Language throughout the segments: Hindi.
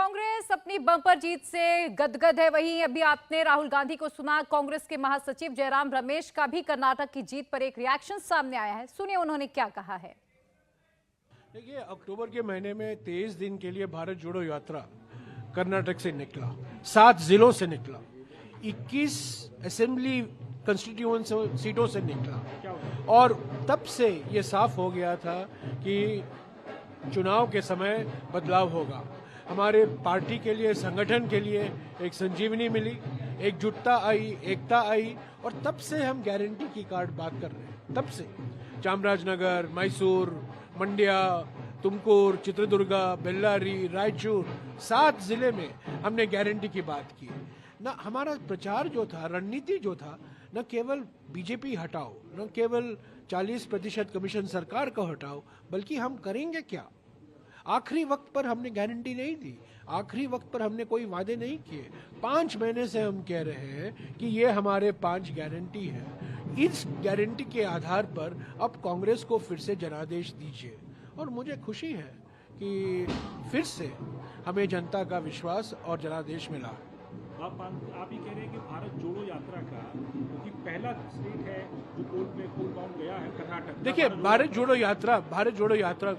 कांग्रेस अपनी बम्पर जीत से गदगद है। वहीं अभी आपने राहुल गांधी को सुना। कांग्रेस के महासचिव जयराम रमेश का भी कर्नाटक की जीत पर एक रिएक्शन सामने आया है। सुनिए उन्होंने क्या कहा है। देखिए, अक्टूबर के महीने में 23 दिन के लिए भारत जोड़ो यात्रा कर्नाटक से निकला, 7 जिलों से निकला, 21 असेंबली कंस्टिट्यूएंसी सीटों से निकला और तब से ये साफ हो गया था कि चुनाव के समय बदलाव होगा। हमारे पार्टी के लिए, संगठन के लिए एक संजीवनी मिली, एकजुटता आई, एकता आई और तब से हम गारंटी की कार्ड बात कर रहे हैं। तब से चामराजनगर, मैसूर, मंड्या, तुमकुर, चित्रदुर्गा, बेल्लारी, रायचूर 7 जिले में हमने गारंटी की बात की। न हमारा प्रचार जो था, रणनीति जो था, न केवल बीजेपी हटाओ, न केवल 40% कमीशन सरकार को हटाओ, बल्कि हम करेंगे क्या। आखिरी वक्त पर हमने गारंटी नहीं दी, आखिरी वक्त पर हमने कोई वादे नहीं किए। 5 महीने से हम कह रहे हैं कि ये हमारे 5 गारंटी है। इस गारंटी के आधार पर अब कांग्रेस को फिर से जनादेश दीजिए और मुझे खुशी है कि फिर से हमें जनता का विश्वास और जनादेश मिला। आप ही कह रहे हैं कि भारत जोड़ो यात्रा का कि पहला स्टेट है जो कोल बाउंड गया है कर्नाटक। देखिए, भारत जोड़ो यात्रा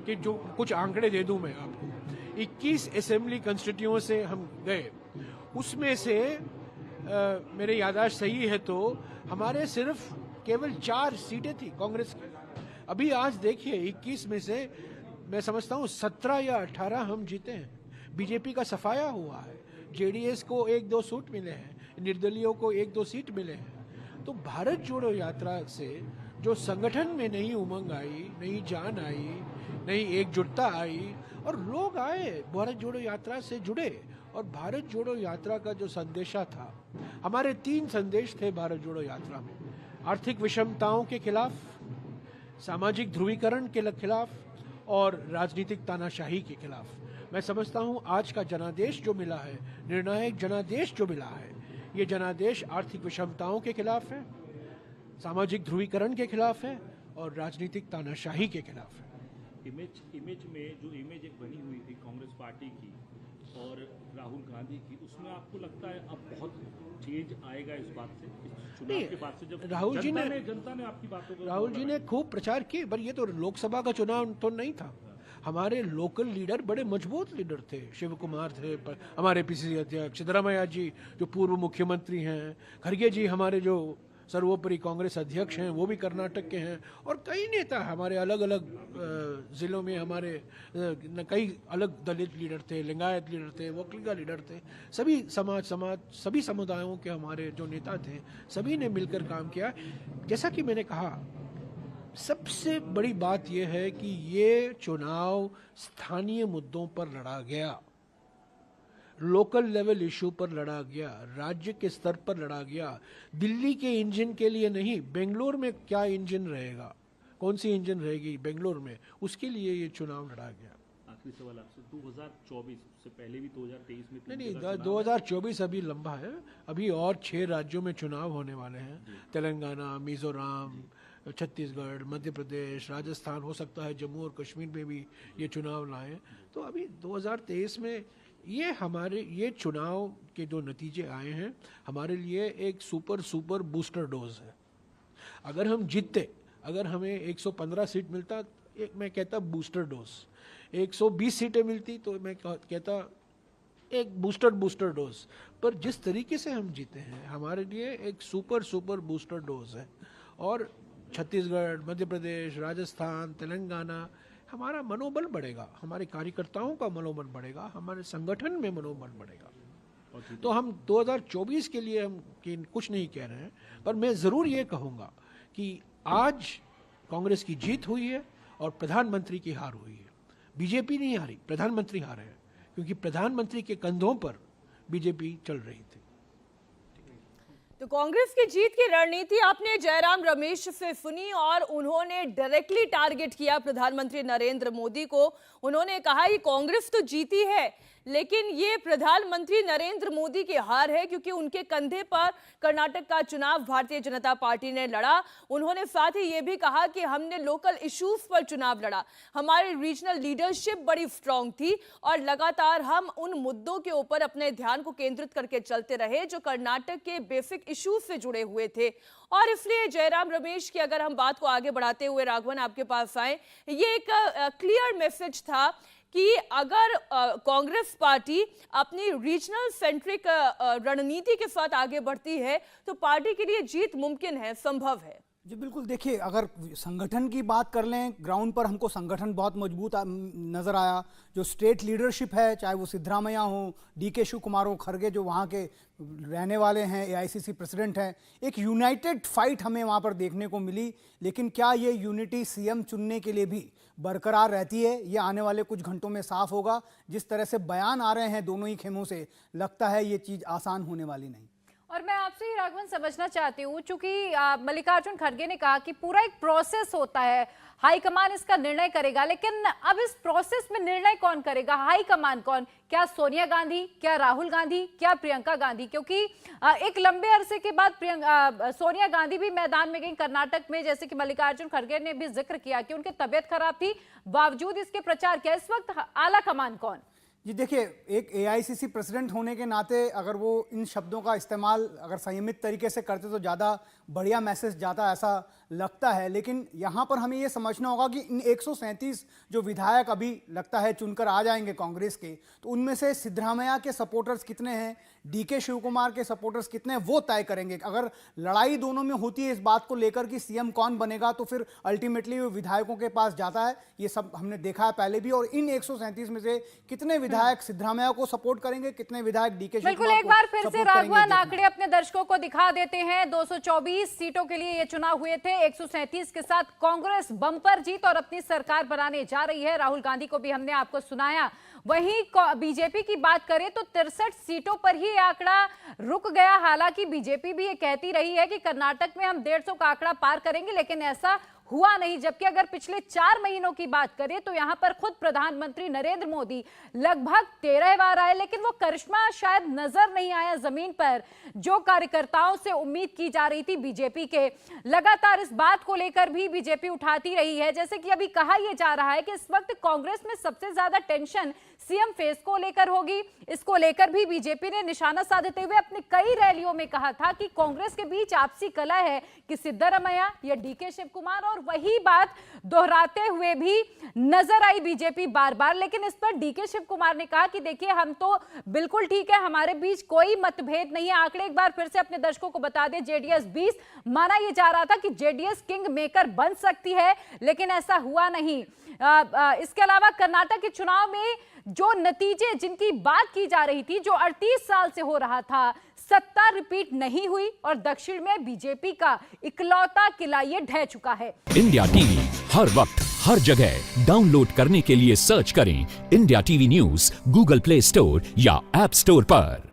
के जो कुछ आंकड़े दे दूं मैं आपको। 21 असेंबली कंस्टिट्यूएंसी से हम गए, उसमें से मेरे याददाश्त सही है तो हमारे सिर्फ केवल 4 सीटें थी कांग्रेस की। अभी आज देखिए 21 में से मैं समझता हूं 17 या 18 हम जीते हैं। बीजेपी का सफाया हुआ है, जेडीएस को 1-2 सीट मिले हैं, निर्दलीयों को 1-2 सीट मिले हैं। तो भारत जोड़ो यात्रा से जो संगठन में नई उमंग आई, नई जान आई, नई एकजुटता आई और लोग आए, भारत जोड़ो यात्रा से जुड़े। और भारत जोड़ो यात्रा का जो संदेशा था, हमारे 3 संदेश थे भारत जोड़ो यात्रा में। आर्थिक विषमताओं के खिलाफ, सामाजिक ध्रुवीकरण के खिलाफ और राजनीतिक तानाशाही के खिलाफ। मैं समझता हूं आज का जनादेश जो मिला है, निर्णायक जनादेश जो मिला है, ये जनादेश आर्थिक विषमताओं के खिलाफ है, सामाजिक ध्रुवीकरण के खिलाफ है और राजनीतिक तानाशाही के खिलाफ है। इमेज में जो इमेज एक बनी हुई थी कांग्रेस पार्टी की और राहुल गांधी की, उसमें आपको लगता है अब बहुत चेंज आएगा इस बात से, इस चुनाव के बाद से, जब जनता ने आपकी बातों को, राहुल जी ने खूब प्रचार किए, पर ये तो लोकसभा का चुनाव तो नहीं था। हमारे लोकल लीडर बड़े मजबूत लीडर थे। शिव कुमार थे हमारे पीसीसी अध्यक्ष, सिद्धरामैया जी जो पूर्व मुख्यमंत्री हैं, खड़गे जी हमारे जो सर्वोपरि कांग्रेस अध्यक्ष हैं, वो भी कर्नाटक के हैं और कई नेता हमारे अलग अलग जिलों में, हमारे कई अलग दलित लीडर थे, लिंगायत लीडर थे, वोकलिगा लीडर थे। सभी सभी समुदायों के हमारे जो नेता थे, सभी ने मिलकर काम किया। जैसा कि मैंने कहा, सबसे बड़ी बात यह है कि ये चुनाव स्थानीय मुद्दों पर लड़ा गया, लोकल लेवल इशू पर लड़ा गया, राज्य के स्तर पर लड़ा गया। दिल्ली के इंजन के लिए नहीं, बेंगलोर में क्या इंजन रहेगा, कौन सी इंजन रहेगी बेंगलोर में, उसके लिए ये चुनाव लड़ा गया। आखिरी सवाल आपसे, 2024 से पहले भी 2023 में नहीं, 2024 अभी लंबा है। अभी और 6 राज्यों में चुनाव होने वाले हैं। तेलंगाना, मिजोरम, छत्तीसगढ़, मध्य प्रदेश, राजस्थान, हो सकता है जम्मू और कश्मीर में भी ये चुनाव लाएं। तो अभी 2023 में ये चुनाव के जो नतीजे आए हैं, हमारे लिए एक सुपर बूस्टर डोज है। अगर हम जीतते, अगर हमें 115 सीट मिलता, मैं कहता बूस्टर डोज, 120 सीटें मिलती तो मैं कहता एक बूस्टर डोज। पर जिस तरीके से हम जीते हैं, हमारे लिए एक सुपर बूस्टर डोज है। और छत्तीसगढ़, मध्य प्रदेश, राजस्थान, तेलंगाना, हमारा मनोबल बढ़ेगा, हमारे कार्यकर्ताओं का मनोबल बढ़ेगा, हमारे संगठन में मनोबल बढ़ेगा। तो हम 2024 के लिए हम कुछ नहीं कह रहे हैं, पर मैं जरूर ये कहूंगा कि आज कांग्रेस की जीत हुई है और प्रधानमंत्री की हार हुई है। बीजेपी नहीं हारी, प्रधानमंत्री हारे हैं, क्योंकि प्रधानमंत्री के कंधों पर बीजेपी चल रही थी। तो कांग्रेस की जीत की रणनीति आपने जयराम रमेश से सुनी और उन्होंने डायरेक्टली टारगेट किया प्रधानमंत्री नरेंद्र मोदी को। उन्होंने कहा कि कांग्रेस तो जीती है, लेकिन ये प्रधानमंत्री नरेंद्र मोदी की हार है, क्योंकि उनके कंधे पर कर्नाटक का चुनाव भारतीय जनता पार्टी ने लड़ा। उन्होंने साथ ही ये भी कहा कि हमने लोकल इश्यूज पर चुनाव लड़ा, हमारी रीजनल लीडरशिप बड़ी स्ट्रांग थी और लगातार हम उन मुद्दों के ऊपर अपने ध्यान को केंद्रित करके चलते रहे जो कर्नाटक के बेसिक इश्यूज से जुड़े हुए थे। और इसलिए जयराम रमेश की अगर हम बात को आगे बढ़ाते हुए राघवन आपके पास आए, ये एक क्लियर मैसेज था कि अगर कांग्रेस पार्टी अपनी रीजनल सेंट्रिक रणनीति के साथ आगे बढ़ती है तो पार्टी के लिए जीत मुमकिन है, संभव है। जी बिल्कुल, देखिए अगर संगठन की बात कर लें, ग्राउंड पर हमको संगठन बहुत मजबूत नज़र आया। जो स्टेट लीडरशिप है, चाहे वो सिद्धरामैया हो, डीके शिव कुमार हो, खरगे जो वहाँ के रहने वाले हैं, एआईसीसी प्रेसिडेंट हैं, एक यूनाइटेड फाइट हमें वहाँ पर देखने को मिली। लेकिन क्या ये यूनिटी सीएम चुनने के लिए भी बरकरार रहती है, ये आने वाले कुछ घंटों में साफ होगा। जिस तरह से बयान आ रहे हैं दोनों ही खेमों से, लगता है ये चीज़ आसान होने वाली नहीं। और मैं आपसे ही राघवन समझना चाहती हूँ, चूंकि मल्लिकार्जुन खड़गे ने कहा कि पूरा एक प्रोसेस होता है, हाईकमान इसका निर्णय करेगा, लेकिन अब इस प्रोसेस में निर्णय कौन करेगा? हाईकमान कौन? क्या सोनिया गांधी, क्या राहुल गांधी, क्या प्रियंका गांधी? क्योंकि एक लंबे अरसे के बाद सोनिया गांधी भी मैदान में गई कर्नाटक में, जैसे कि मल्लिकार्जुन खड़गे ने भी जिक्र किया कि उनकी तबियत खराब थी, बावजूद इसके प्रचार किया। इस वक्त आला कमान कौन? जी देखिए, एक एआईसीसी प्रेसिडेंट होने के नाते अगर वो इन शब्दों का इस्तेमाल अगर संयमित तरीके से करते तो ज़्यादा बढ़िया मैसेज जाता, ऐसा लगता है। लेकिन यहाँ पर हमें ये समझना होगा कि इन 137 जो विधायक अभी लगता है चुनकर आ जाएंगे कांग्रेस के, तो उनमें से सिद्धरामैया के सपोर्टर्स कितने हैं, डीके शिव कुमार के सपोर्टर्स कितने हैं, वो तय करेंगे। अगर लड़ाई दोनों में होती है इस बात को लेकर कि सीएम कौन बनेगा, तो फिर अल्टीमेटली वो विधायकों के पास जाता है। ये सब हमने देखा है पहले भी। और इन 137 में से कितने विधायक सिद्धरामैया को सपोर्ट करेंगे, कितने विधायक डीके शिव बिल्कुल, कुमार एक बार को फिर से सपोर्ट करेंगे, राघवन देखना। आंकड़े अपने दर्शकों को दिखा देते हैं। 224 सीटों के लिए ये चुनाव हुए थे। 137 के साथ कांग्रेस बम्पर जीत और अपनी सरकार बनाने जा रही है। राहुल गांधी को भी हमने आपको सुनाया। वहीं बीजेपी की बात करें तो 63 सीटों पर ही आंकड़ा रुक गया। हालांकि बीजेपी भी ये कहती रही है कि कर्नाटक में हम 150 का आंकड़ा पार करेंगे, लेकिन ऐसा हुआ नहीं। जबकि अगर पिछले 4 महीनों की बात करें तो यहां पर खुद प्रधानमंत्री नरेंद्र मोदी लगभग 13 बार आए, लेकिन वो करिश्मा शायद नजर नहीं आया जमीन पर जो कार्यकर्ताओं से उम्मीद की जा रही थी बीजेपी के। लगातार इस बात को लेकर भी बीजेपी उठाती रही है। जैसे कि अभी कहा यह जा रहा है कि इस वक्त कांग्रेस में सबसे ज्यादा टेंशन सीएम फेस को लेकर होगी। इसको लेकर भी बीजेपी ने निशाना साधते हुए अपनी कई रैलियों में कहा था कि कांग्रेस के बीच आपसी कलह है कि सिद्धरामैया या डीके शिव कुमार, और वही बात दोहराते हुए भी नजर आई बीजेपी बार बार। लेकिन इस पर डीके शिव कुमार ने कहा कि देखिए, हम तो बिल्कुल ठीक है, हमारे बीच कोई मतभेद नहीं है। आंकड़े एक बार फिर से अपने दर्शकों को बता दें, जेडीएस 20, माना यह जा रहा था कि जेडीएस किंग मेकर बन सकती है, लेकिन ऐसा हुआ नहीं। इसके अलावा कर्नाटक के चुनाव में जो नतीजे जिनकी बात की जा रही थी, जो 38 साल से हो रहा था, सत्ता रिपीट नहीं हुई और दक्षिण में बीजेपी का इकलौता किला ये ढह चुका है। इंडिया टीवी हर वक्त हर जगह डाउनलोड करने के लिए सर्च करें India TV news Google play store या ऐप स्टोर पर।